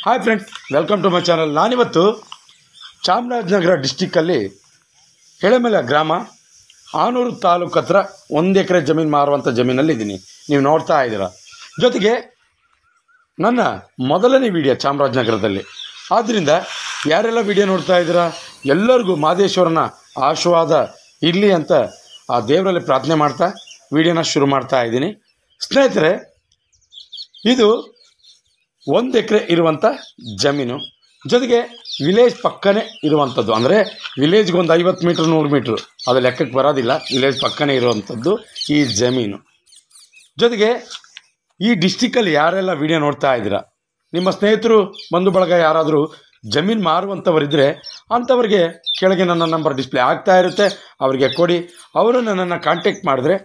Hi friends, welcome to my channel. ನಾನಿವತ್ತು ಚಾಮರಾಜನಗರ ಡಿಸ್ಟಿಕ್ಕಲ್ಲಿ ಎಳೆಮಲೆ ಗ್ರಾಮ ಆನೂರು ತಾಲೂಕು ಹತ್ರ 1 ಎಕರೆ ಜಮೀನು ಮಾರುವಂಥ ಜಮೀನಲ್ಲಿದ್ದೀನಿ. ನೀವು ನೋಡ್ತಾ ಇದ್ದೀರಾ. ಜೊತೆಗೆ ನನ್ನ ಮೊದಲನೇ ವಿಡಿಯೋ ಚಾಮರಾಜನಗರದಲ್ಲಿ. ಆದ್ದರಿಂದ ಯಾರೆಲ್ಲ ವಿಡಿಯೋ ನೋಡ್ತಾ ಇದ್ದೀರಾ ಎಲ್ಲರಿಗೂ ಮಹದೇಶ್ವರನ ಆಶೀರ್ವಾದ ಇರಲಿ ಅಂತ ಆ ದೇವರಲ್ಲಿ ಪ್ರಾರ್ಥನೆ ಮಾಡ್ತಾ ವಿಡಿಯೋನ ಶುರು ಮಾಡ್ತಾ ಇದ್ದೀನಿ. ಸ್ನೇಹಿತರೆ, ಇದು 1 ಎಕರೆ ಇರುವಂಥ ಜಮೀನು. ಜೊತೆಗೆ ವಿಲೇಜ್ ಪಕ್ಕನೇ ಇರುವಂಥದ್ದು. ಅಂದರೆ ವಿಲೇಜ್ಗೆ ಒಂದು 50 ಮೀಟ್ರ್ 100 ಮೀಟ್ರು ಅದು ಲೆಕ್ಕಕ್ಕೆ ಬರೋದಿಲ್ಲ. ವಿಲೇಜ್ ಪಕ್ಕನೇ ಇರುವಂಥದ್ದು ಈ ಜಮೀನು. ಜೊತೆಗೆ ಈ ಡಿಸ್ಟಿಕ್ಕಲ್ಲಿ ಯಾರೆಲ್ಲ ವಿಡಿಯೋ ನೋಡ್ತಾ ಇದ್ದೀರಾ, ನಿಮ್ಮ ಸ್ನೇಹಿತರು ಬಂಧು ಬಳಗ ಯಾರಾದರೂ ಜಮೀನು ಮಾರುವಂಥವರಿದ್ದರೆ ಅಂಥವ್ರಿಗೆ ಕೆಳಗೆ ನನ್ನ ನಂಬರ್ ಡಿಸ್ಪ್ಲೇ ಆಗ್ತಾ ಇರುತ್ತೆ, ಅವರಿಗೆ ಕೊಡಿ. ಅವರು ನನ್ನನ್ನು ಕಾಂಟ್ಯಾಕ್ಟ್ ಮಾಡಿದ್ರೆ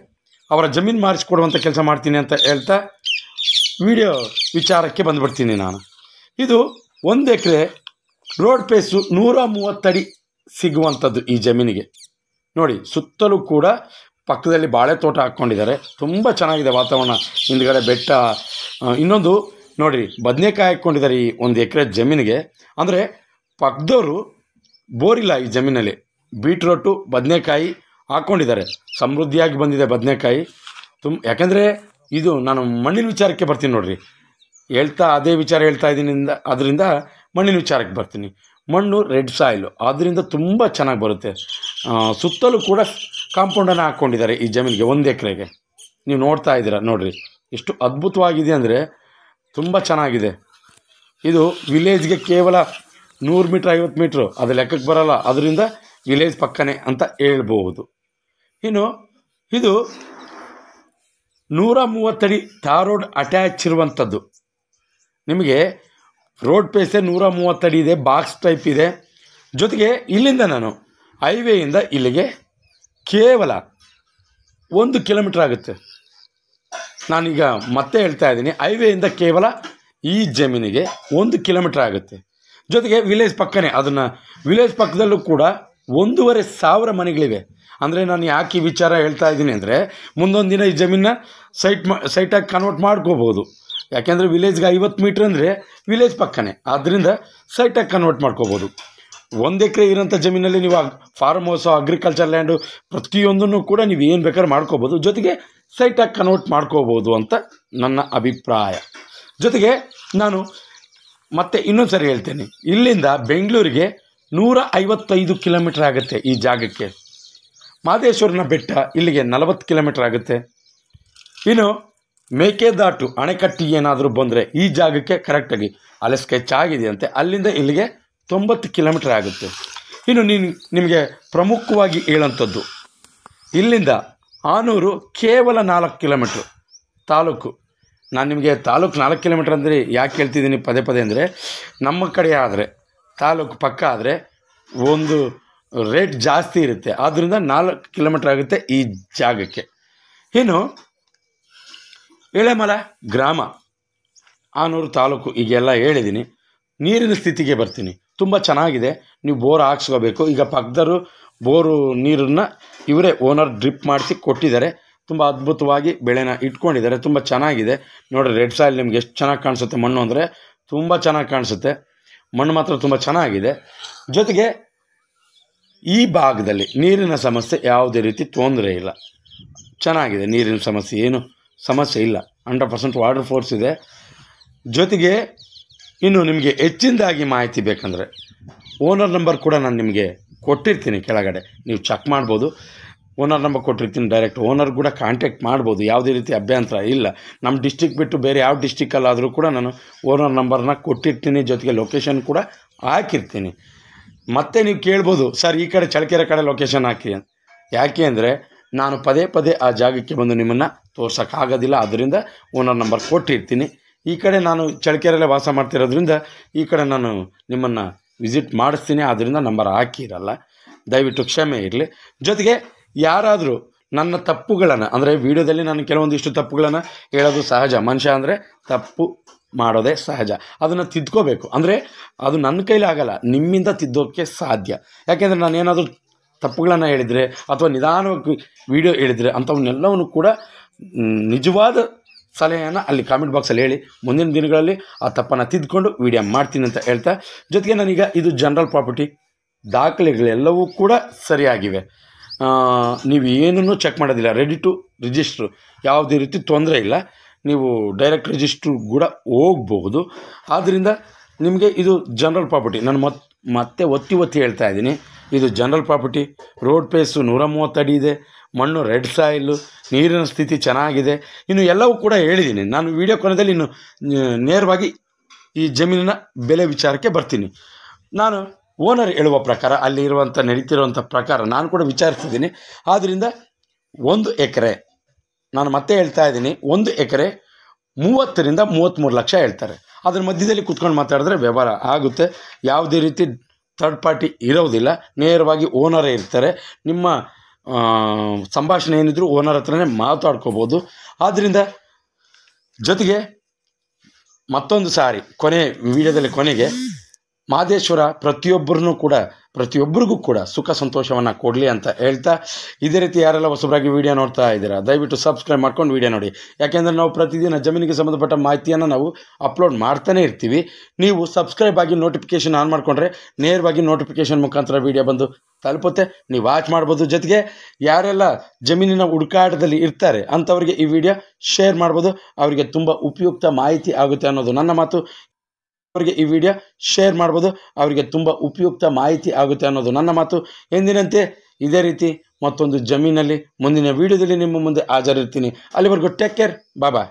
ಅವರ ಜಮೀನು ಮಾರಿಸ್ಕೊಡುವಂಥ ಕೆಲಸ ಮಾಡ್ತೀನಿ ಅಂತ ಹೇಳ್ತಾ ವಿಡಿಯೋ ವಿಚಾರಕ್ಕೆ ಬಂದುಬಿಡ್ತೀನಿ ನಾನು. ಇದು 1 ಎಕರೆ ರೋಡ್ ಪೇಸು 130 ಅಡಿ ಸಿಗುವಂಥದ್ದು ಈ ಜಮೀನಿಗೆ. ನೋಡಿ, ಸುತ್ತಲೂ ಕೂಡ ಪಕ್ಕದಲ್ಲಿ ಬಾಳೆ ತೋಟ ಹಾಕ್ಕೊಂಡಿದ್ದಾರೆ. ತುಂಬ ಚೆನ್ನಾಗಿದೆ ವಾತಾವರಣ. ಹಿಂದ್ಗಡೆ ಬೆಟ್ಟ. ಇನ್ನೊಂದು ನೋಡಿ, ಬದನೆಕಾಯಿ ಹಾಕ್ಕೊಂಡಿದ್ದಾರೆ ಈ 1 ಎಕರೆ ಜಮೀನಿಗೆ. ಅಂದರೆ ಪಕ್ಕದವರು ಬೋರಿಲ್ಲ ಈ ಜಮೀನಲ್ಲಿ. ಬೀಟ್ರೋಟು ಬದನೆಕಾಯಿ ಹಾಕ್ಕೊಂಡಿದ್ದಾರೆ. ಸಮೃದ್ಧಿಯಾಗಿ ಬಂದಿದೆ ಬದನೆಕಾಯಿ. ಯಾಕೆಂದರೆ ಇದು ನಾನು ಮಣ್ಣಿನ ವಿಚಾರಕ್ಕೆ ಬರ್ತೀನಿ ನೋಡಿರಿ. ಅದೇ ವಿಚಾರ ಹೇಳ್ತಾ ಇದ್ದೀನಿ. ಅದರಿಂದ ಮಣ್ಣಿನ ವಿಚಾರಕ್ಕೆ ಬರ್ತೀನಿ. ಮಣ್ಣು ರೆಡ್ ಸಾಯಿಲು, ಆದ್ದರಿಂದ ತುಂಬ ಚೆನ್ನಾಗಿ ಬರುತ್ತೆ. ಸುತ್ತಲೂ ಕೂಡ ಕಾಂಪೌಂಡನ್ನು ಹಾಕ್ಕೊಂಡಿದ್ದಾರೆ ಈ ಜಮೀನಿಗೆ 1 ಎಕರೆಗೆ. ನೀವು ನೋಡ್ತಾ ಇದ್ದೀರಾ ನೋಡಿರಿ, ಎಷ್ಟು ಅದ್ಭುತವಾಗಿದೆ ಅಂದರೆ ತುಂಬ ಚೆನ್ನಾಗಿದೆ. ಇದು ವಿಲೇಜ್ಗೆ ಕೇವಲ 100 ಮೀಟ್ರ್ 50 ಮೀಟ್ರು ಅದು ಲೆಕ್ಕಕ್ಕೆ ಬರೋಲ್ಲ. ಅದರಿಂದ ವಿಲೇಜ್ ಪಕ್ಕನೇ ಅಂತ ಹೇಳ್ಬೋದು. ಇನ್ನು ಇದು 130 ಅಡಿ ಟಾರ್ ರೋಡ್ ಅಟ್ಯಾಚ್ ಇರುವಂಥದ್ದು. ನಿಮಗೆ ರೋಡ್ ಪೇಸೇ 130 ಅಡಿ ಇದೆ, ಬಾಕ್ಸ್ ಟೈಪ್ ಇದೆ. ಜೊತೆಗೆ ಇಲ್ಲಿಂದ ನಾನು ಹೈವೇಯಿಂದ ಇಲ್ಲಿಗೆ ಕೇವಲ 1 ಕಿಲೋಮೀಟ್ರ್ ಆಗುತ್ತೆ. ನಾನೀಗ ಮತ್ತೆ ಹೇಳ್ತಾ ಇದ್ದೀನಿ, ಹೈವೇಯಿಂದ ಕೇವಲ ಈ ಜಮೀನಿಗೆ 1 ಕಿಲೋಮೀಟ್ರ್ ಆಗುತ್ತೆ. ಜೊತೆಗೆ ವಿಲೇಜ್ ಪಕ್ಕನೇ, ಅದನ್ನು ವಿಲೇಜ್ ಪಕ್ಕದಲ್ಲೂ ಕೂಡ 1,500 ಮನೆಗಳಿವೆ. ಅಂದರೆ ನಾನು ಯಾಕೆ ಈ ವಿಚಾರ ಹೇಳ್ತಾ ಇದ್ದೀನಿ ಅಂದರೆ, ಮುಂದೊಂದು ದಿನ ಈ ಜಮೀನನ್ನ ಸೈಟಾಗಿ ಕನ್ವರ್ಟ್ ಮಾಡ್ಕೋಬೋದು. ಯಾಕೆಂದರೆ ವಿಲೇಜ್ಗೆ 50 ಮೀಟ್ರ್ ಅಂದರೆ ವಿಲೇಜ್ ಪಕ್ಕನೇ, ಆದ್ದರಿಂದ ಸೈಟಾಗಿ ಕನ್ವರ್ಟ್ ಮಾಡ್ಕೋಬೋದು. 1 ಎಕರೆ ಇರೋಂಥ ಜಮೀನಲ್ಲಿ ನೀವು ಫಾರ್ಮ್ ಹೌಸು, ಅಗ್ರಿಕಲ್ಚರ್ ಲ್ಯಾಂಡು ಪ್ರತಿಯೊಂದನ್ನು ಕೂಡ ನೀವು ಏನು ಬೇಕಾದ್ರೂ ಮಾಡ್ಕೋಬೋದು. ಜೊತೆಗೆ ಸೈಟಾಗಿ ಕನ್ವರ್ಟ್ ಮಾಡ್ಕೋಬೋದು ಅಂತ ನನ್ನ ಅಭಿಪ್ರಾಯ. ಜೊತೆಗೆ ನಾನು ಮತ್ತೆ ಇನ್ನೊಂದು ಸರಿ ಹೇಳ್ತೇನೆ, ಇಲ್ಲಿಂದ ಬೆಂಗಳೂರಿಗೆ 155 ಕಿಲೋಮೀಟ್ರ್ ಆಗುತ್ತೆ ಈ ಜಾಗಕ್ಕೆ. ಮಹದೇಶ್ವರನ ಬೆಟ್ಟ ಇಲ್ಲಿಗೆ 40 ಕಿಲೋಮೀಟ್ರ್ ಆಗುತ್ತೆ. ಇನ್ನು ಮೇಕೆದಾಟು ಅಣೆಕಟ್ಟಿ ಏನಾದರೂ ಬಂದರೆ ಈ ಜಾಗಕ್ಕೆ ಕರೆಕ್ಟಾಗಿ ಅಲ್ಲಿ ಸ್ಕೆಚ್ ಆಗಿದೆಯಂತೆ, ಅಲ್ಲಿಂದ ಇಲ್ಲಿಗೆ 90 ಕಿಲೋಮೀಟ್ರ್ ಆಗುತ್ತೆ. ಇನ್ನು ನಿಮಗೆ ಪ್ರಮುಖವಾಗಿ ಹೇಳೋಂಥದ್ದು, ಇಲ್ಲಿಂದ ಆನೂರು ಕೇವಲ 4 ಕಿಲೋಮೀಟ್ರು ತಾಲೂಕು. ನಾನು ನಿಮಗೆ ತಾಲೂಕು 4 ಕಿಲೋಮೀಟ್ರ್ ಅಂದರೆ ಯಾಕೆ ಹೇಳ್ತಿದ್ದೀನಿ ಪದೇ ಪದೇ ಅಂದರೆ, ನಮ್ಮ ಕಡೆ ಆದರೆ ತಾಲೂಕು ಪಕ್ಕ ಆದರೆ ಒಂದು ರೇಟ್ ಜಾಸ್ತಿ ಇರುತ್ತೆ. ಆದ್ದರಿಂದ 4 ಕಿಲೋಮೀಟ್ರ್ ಆಗುತ್ತೆ ಈ ಜಾಗಕ್ಕೆ. ಇನ್ನು ಎಳೆಮಲೆ ಗ್ರಾಮ ಆನೂರು ತಾಲೂಕು ಈಗೆಲ್ಲ ಹೇಳಿದ್ದೀನಿ. ನೀರಿನ ಸ್ಥಿತಿಗೆ ಬರ್ತೀನಿ. ತುಂಬ ಚೆನ್ನಾಗಿದೆ. ನೀವು ಬೋರ್ ಹಾಕ್ಸ್ಕೋಬೇಕು. ಈಗ ಪಕ್ಕದವರು ಬೋರು ನೀರನ್ನು ಇವರೇ ಓನರ್ ಡ್ರಿಪ್ ಮಾಡಿಸಿ ಕೊಟ್ಟಿದ್ದಾರೆ. ತುಂಬ ಅದ್ಭುತವಾಗಿ ಬೆಳೆನ ಇಟ್ಕೊಂಡಿದ್ದಾರೆ. ತುಂಬ ಚೆನ್ನಾಗಿದೆ ನೋಡಿರಿ. ರೆಡ್ ಸಾಯಿಲ್ ನಿಮ್ಗೆ ಎಷ್ಟು ಚೆನ್ನಾಗಿ ಕಾಣಿಸುತ್ತೆ. ಮಣ್ಣು ಅಂದರೆ ತುಂಬ ಚೆನ್ನಾಗಿ ಕಾಣಿಸುತ್ತೆ. ಮಣ್ಣು ಮಾತ್ರ ತುಂಬ ಚೆನ್ನಾಗಿದೆ. ಜೊತೆಗೆ ಈ ಭಾಗದಲ್ಲಿ ನೀರಿನ ಸಮಸ್ಯೆ ಯಾವುದೇ ರೀತಿ ತೊಂದರೆ ಇಲ್ಲ, ಚೆನ್ನಾಗಿದೆ. ನೀರಿನ ಸಮಸ್ಯೆ ಏನು ಸಮಸ್ಯೆ ಇಲ್ಲ. 100% ವಾಟರ್ ಫೋರ್ಸ್ ಇದೆ. ಜೊತೆಗೆ ಇನ್ನು ನಿಮಗೆ ಹೆಚ್ಚಿನದಾಗಿ ಮಾಹಿತಿ ಬೇಕಂದರೆ ಓನರ್ ನಂಬರ್ ಕೂಡ ನಾನು ನಿಮಗೆ ಕೊಟ್ಟಿರ್ತೀನಿ ಕೆಳಗಡೆ, ನೀವು ಚೆಕ್ ಮಾಡ್ಬೋದು. ಓನರ್ ನಂಬರ್ ಕೊಟ್ಟಿರ್ತೀನಿ. ಡೈರೆಕ್ಟ್ ಓನರ್ ಕೂಡ ಕಾಂಟ್ಯಾಕ್ಟ್ ಮಾಡ್ಬೋದು. ಯಾವುದೇ ರೀತಿ ಅಭ್ಯಂತರ ಇಲ್ಲ. ನಮ್ಮ ಡಿಸ್ಟಿಕ್ ಬಿಟ್ಟು ಬೇರೆ ಯಾವ ಡಿಸ್ಟಿಕ್ಕಲ್ಲಾದರೂ ಕೂಡ ನಾನು ಓನರ್ ನಂಬರ್ನ ಕೊಟ್ಟಿರ್ತೀನಿ. ಜೊತೆಗೆ ಲೊಕೇಶನ್ ಕೂಡ ಹಾಕಿರ್ತೀನಿ. ಮತ್ತೆ ನೀವು ಕೇಳ್ಬೋದು, ಸರ್ ಈ ಕಡೆ ಚಳ್ಳಕೆರೆ ಕಡೆ ಲೊಕೇಶನ್ ಹಾಕಿ ಅಂತ. ಯಾಕೆ ಅಂದರೆ ನಾನು ಪದೇ ಪದೇ ಆ ಜಾಗಕ್ಕೆ ಬಂದು ನಿಮ್ಮನ್ನು ತೋರ್ಸೋಕ್ಕಾಗೋದಿಲ್ಲ. ಅದರಿಂದ ಓನರ್ ನಂಬರ್ ಕೊಟ್ಟಿರ್ತೀನಿ. ಈ ಕಡೆ ನಾನು ಚಳ್ಳಕೆರೆಯಲ್ಲೇ ವಾಸ ಮಾಡ್ತಿರೋದ್ರಿಂದ ಈ ಕಡೆ ನಾನು ನಿಮ್ಮನ್ನು ವಿಸಿಟ್ ಮಾಡಿಸ್ತೀನಿ. ಆದ್ದರಿಂದ ನಂಬರ್ ಹಾಕಿರಲ್ಲ, ದಯವಿಟ್ಟು ಕ್ಷಮೆ ಇರಲಿ. ಜೊತೆಗೆ ಯಾರಾದರೂ ನನ್ನ ತಪ್ಪುಗಳನ್ನು, ಅಂದರೆ ವಿಡಿಯೋದಲ್ಲಿ ನಾನು ಕೆಲವೊಂದಿಷ್ಟು ತಪ್ಪುಗಳನ್ನು ಹೇಳೋದು ಸಹಜ. ಮನುಷ್ಯ ಅಂದರೆ ತಪ್ಪು ಮಾಡೋದೇ ಸಹಜ. ಅದನ್ನು ತಿದ್ಕೋಬೇಕು. ಅಂದರೆ ಅದು ನನ್ನ ಕೈಲಿ ಆಗಲ್ಲ, ನಿಮ್ಮಿಂದ ತಿದ್ದೋಕ್ಕೆ ಸಾಧ್ಯ. ಯಾಕೆಂದರೆ ನಾನು ಏನಾದರೂ ತಪ್ಪುಗಳನ್ನು ಹೇಳಿದರೆ ಅಥವಾ ನಿಧಾನವಾಗಿ ವಿಡಿಯೋ ಹೇಳಿದರೆ ಅಂಥವನ್ನೆಲ್ಲವನ್ನು ಕೂಡ ನಿಜವಾದ ಸಲಹೆಯನ್ನು ಅಲ್ಲಿ ಕಾಮೆಂಟ್ ಬಾಕ್ಸಲ್ಲಿ ಹೇಳಿ. ಮುಂದಿನ ದಿನಗಳಲ್ಲಿ ಆ ತಪ್ಪನ್ನು ತಿದ್ದುಕೊಂಡು ವಿಡಿಯೋ ಮಾಡ್ತೀನಿ ಅಂತ ಹೇಳ್ತಾ, ಜೊತೆಗೆ ನಾನೀಗ ಇದು ಜನರಲ್ ಪ್ರಾಪರ್ಟಿ ದಾಖಲೆಗಳೆಲ್ಲವೂ ಕೂಡ ಸರಿಯಾಗಿವೆ. ನೀವು ಏನನ್ನೂ ಚೆಕ್ ಮಾಡೋದಿಲ್ಲ, ರೆಡಿ ಟು ರಿಜಿಸ್ಟ್ರು, ಯಾವುದೇ ರೀತಿ ತೊಂದರೆ ಇಲ್ಲ. ನೀವು ಡೈರೆಕ್ಟ್ ರಿಜಿಸ್ಟ್ರು ಕೂಡ ಹೋಗ್ಬೋದು. ಆದ್ದರಿಂದ ನಿಮಗೆ ಇದು ಜನರಲ್ ಪ್ರಾಪರ್ಟಿ. ನಾನು ಮತ್ತೆ ಒತ್ತಿ ಹೇಳ್ತಾ ಇದ್ದೀನಿ, ಇದು ಜನರಲ್ ಪ್ರಾಪರ್ಟಿ. ರೋಡ್ ಪೇಸು 130 ಅಡಿ ಇದೆ, ಮಣ್ಣು ರೆಡ್ ಸಾಯಿಲು, ನೀರಿನ ಸ್ಥಿತಿ ಚೆನ್ನಾಗಿದೆ. ಇನ್ನು ಎಲ್ಲವೂ ಕೂಡ ಹೇಳಿದ್ದೀನಿ. ನಾನು ವಿಡಿಯೋ ಕೊನೆಯಲ್ಲಿ ಇನ್ನು ನೇರವಾಗಿ ಈ ಜಮೀನಿನ ಬೆಲೆ ವಿಚಾರಕ್ಕೆ ಬರ್ತೀನಿ. ನಾನು ಓನರ್ ಹೇಳುವ ಪ್ರಕಾರ, ಅಲ್ಲಿ ಇರುವಂಥ ನಡೀತಿರುವಂಥ ಪ್ರಕಾರ ನಾನು ಕೂಡ ವಿಚಾರಿಸಿದ್ದೀನಿ. ಆದ್ದರಿಂದ 1 ಎಕರೆ, ನಾನು ಮತ್ತೆ ಹೇಳ್ತಾ ಇದ್ದೀನಿ, 1 ಎಕರೆ 30 ರಿಂದ 33 ಲಕ್ಷ ಹೇಳ್ತಾರೆ. ಅದ್ರ ಮಧ್ಯದಲ್ಲಿ ಕುತ್ಕೊಂಡು ಮಾತಾಡಿದ್ರೆ ವ್ಯವಹಾರ ಆಗುತ್ತೆ. ಯಾವುದೇ ರೀತಿ ಥರ್ಡ್ ಪಾರ್ಟಿ ಇರೋದಿಲ್ಲ, ನೇರವಾಗಿ ಓನರೇ ಇರ್ತಾರೆ. ನಿಮ್ಮ ಸಂಭಾಷಣೆ ಏನಿದ್ರು ಓನರ್ ಹತ್ರನೇ ಮಾತಾಡ್ಕೋಬೋದು. ಆದ್ದರಿಂದ ಜೊತೆಗೆ ಮತ್ತೊಂದು ಸಾರಿ ವಿಡಿಯೋದಲ್ಲಿ ಕೊನೆಗೆ ಮಹದೇಶ್ವರ ಪ್ರತಿಯೊಬ್ಬರಿಗೂ ಕೂಡ ಸುಖ ಸಂತೋಷವನ್ನು ಕೊಡಲಿ ಅಂತ ಹೇಳ್ತಾ, ಇದೇ ರೀತಿ ಯಾರೆಲ್ಲ ಹೊಸಬರಾಗಿ ವಿಡಿಯೋ ನೋಡ್ತಾ ಇದ್ದೀರಾ ದಯವಿಟ್ಟು ಸಬ್ಸ್ಕ್ರೈಬ್ ಮಾಡ್ಕೊಂಡು ವಿಡಿಯೋ ನೋಡಿ. ಯಾಕೆಂದರೆ ನಾವು ಪ್ರತಿದಿನ ಜಮೀನಿಗೆ ಸಂಬಂಧಪಟ್ಟ ಮಾಹಿತಿಯನ್ನು ನಾವು ಅಪ್ಲೋಡ್ ಮಾಡ್ತಾನೇ ಇರ್ತೀವಿ. ನೀವು ಸಬ್ಸ್ಕ್ರೈಬ್ ಆಗಿ ನೋಟಿಫಿಕೇಷನ್ ಆನ್ ಮಾಡಿಕೊಂಡ್ರೆ ನೇರವಾಗಿ ನೋಟಿಫಿಕೇಷನ್ ಮುಖಾಂತರ ವಿಡಿಯೋ ಬಂದು ತಲುಪುತ್ತೆ, ನೀವು ವಾಚ್ ಮಾಡ್ಬೋದು. ಜೊತೆಗೆ ಯಾರೆಲ್ಲ ಜಮೀನಿನ ಹುಡುಕಾಟದಲ್ಲಿ ಇರ್ತಾರೆ ಅಂಥವ್ರಿಗೆ ಈ ವಿಡಿಯೋ ಶೇರ್ ಮಾಡ್ಬೋದು, ಅವರಿಗೆ ತುಂಬ ಉಪಯುಕ್ತ ಮಾಹಿತಿ ಆಗುತ್ತೆ ಅನ್ನೋದು ನನ್ನ ಮಾತು. ಅವರಿಗೆ ಈ ವಿಡಿಯೋ ಶೇರ್ ಮಾಡ್ಬೋದು, ಅವರಿಗೆ ತುಂಬ ಉಪಯುಕ್ತ ಮಾಹಿತಿ ಆಗುತ್ತೆ ಅನ್ನೋದು ನನ್ನ ಮಾತು. ಎಂದಿನಂತೆ ಇದೇ ರೀತಿ ಮತ್ತೊಂದು ಜಮೀನಲ್ಲಿ ಮುಂದಿನ ವಿಡಿಯೋದಲ್ಲಿ ನಿಮ್ಮ ಮುಂದೆ ಹಾಜರಿರ್ತೀನಿ. ಅಲ್ಲಿವರೆಗೂ ಟೇಕ್ ಕೇರ್, ಬಾಯ್.